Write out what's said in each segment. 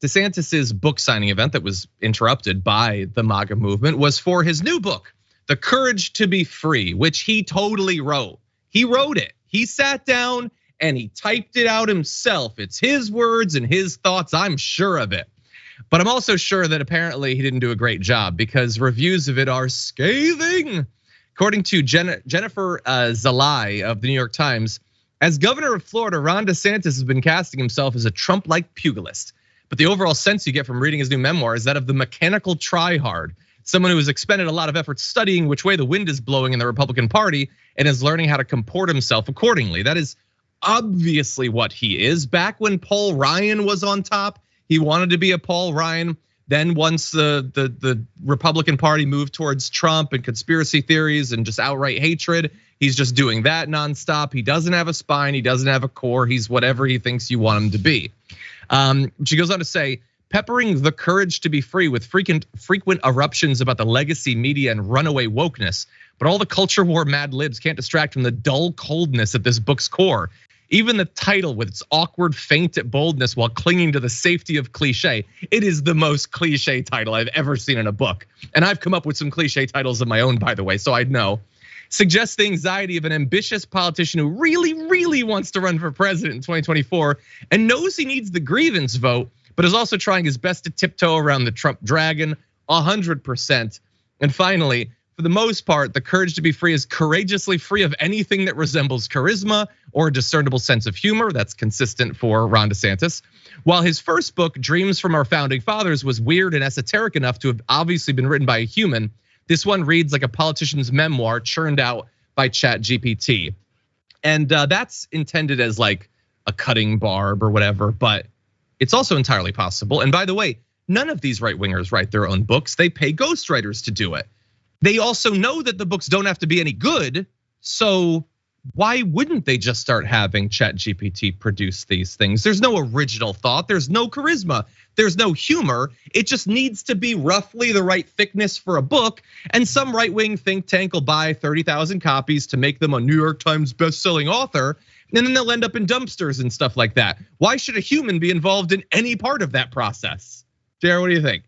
DeSantis's book signing event that was interrupted by the MAGA movement was for his new book, The Courage to Be Free, which he totally wrote. He wrote it. He sat down and he typed it out himself. It's his words and his thoughts, I'm sure of it. But I'm also sure that apparently he didn't do a great job because reviews of it are scathing. According to Jennifer Zalai of the New York Times, as governor of Florida, Ron DeSantis has been casting himself as a Trump-like pugilist. But the overall sense you get from reading his new memoir is that of the mechanical tryhard, someone who has expended a lot of effort studying which way the wind is blowing in the Republican Party and is learning how to comport himself accordingly. That is obviously what he is. Back when Paul Ryan was on top, he wanted to be a Paul Ryan. Then once the Republican Party moved towards Trump and conspiracy theories and just outright hatred, he's just doing that nonstop. He doesn't have a spine, he doesn't have a core, he's whatever he thinks you want him to be. She goes on to say, peppering The Courage to Be Free with frequent eruptions about the legacy media and runaway wokeness. But all the culture war Mad Libs can't distract from the dull coldness at this book's core. Even the title with its awkward feint at boldness while clinging to the safety of cliché. It is the most cliché title I've ever seen in a book. And I've come up with some cliché titles of my own, by the way, so I know. Suggests the anxiety of an ambitious politician who really wants to run for president in 2024 and knows he needs the grievance vote, but is also trying his best to tiptoe around the Trump dragon 100%. And finally, for the most part, The Courage to Be Free is courageously free of anything that resembles charisma or a discernible sense of humor. That's consistent for Ron DeSantis. While his first book, Dreams from Our Founding Fathers, was weird and esoteric enough to have obviously been written by a human, this one reads like a politician's memoir churned out by ChatGPT. And that's intended as like a cutting barb or whatever, but it's also entirely possible. And by the way, none of these right-wingers write their own books. They pay ghostwriters to do it. They also know that the books don't have to be any good, so why wouldn't they just start having ChatGPT produce these things? There's no original thought, there's no charisma, there's no humor. It just needs to be roughly the right thickness for a book, and some right-wing think tank will buy 30,000 copies to make them a New York Times best-selling author, and then they'll end up in dumpsters and stuff like that. Why should a human be involved in any part of that process? Jared, what do you think?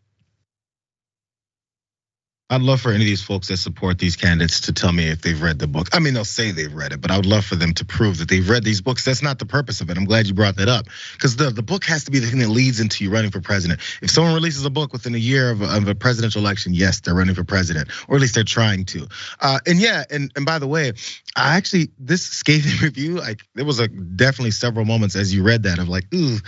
I'd love for any of these folks that support these candidates to tell me if they've read the book. I mean, they'll say they've read it, but I would love for them to prove that they've read these books. That's not the purpose of it. I'm glad you brought that up, because the book has to be the thing that leads into you running for president. If someone releases a book within a year of a presidential election, yes, they're running for president, or at least they're trying to. And yeah, and by the way, I actually, this scathing review, there was definitely several moments as you read that of like, ooh,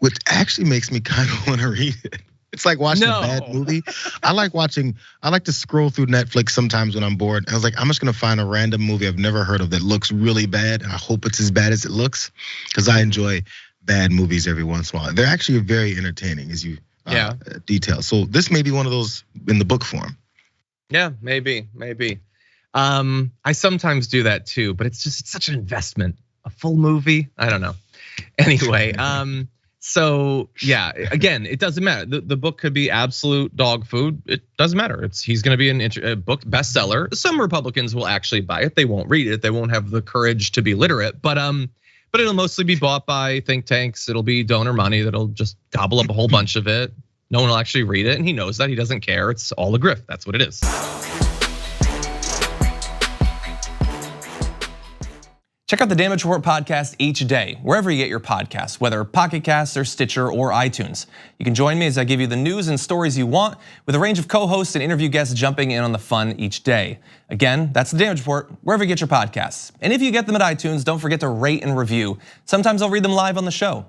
which actually makes me kind of want to read it. It's like watching a bad movie. I like to scroll through Netflix sometimes when I'm bored. I was like, I'm just gonna find a random movie I've never heard of that looks really bad. And I hope it's as bad as it looks, because I enjoy bad movies every once in a while. They're actually very entertaining, as you detail. So this may be one of those in the book form. Yeah, maybe. I sometimes do that too, but it's such an investment. A full movie, I don't know. Anyway, so yeah, again, it doesn't matter. The book could be absolute dog food. It doesn't matter. He's going to be a book bestseller. Some Republicans will actually buy it. They won't read it. They won't have the courage to be literate. But it'll mostly be bought by think tanks. It'll be donor money that'll just gobble up a whole bunch of it. No one will actually read it, and he knows that. He doesn't care. It's all a grift. That's what it is. Check out the Damage Report podcast each day, wherever you get your podcasts, whether Pocket Casts or Stitcher or iTunes. You can join me as I give you the news and stories you want, with a range of co-hosts and interview guests jumping in on the fun each day. Again, that's the Damage Report, wherever you get your podcasts. And if you get them at iTunes, don't forget to rate and review. Sometimes I'll read them live on the show.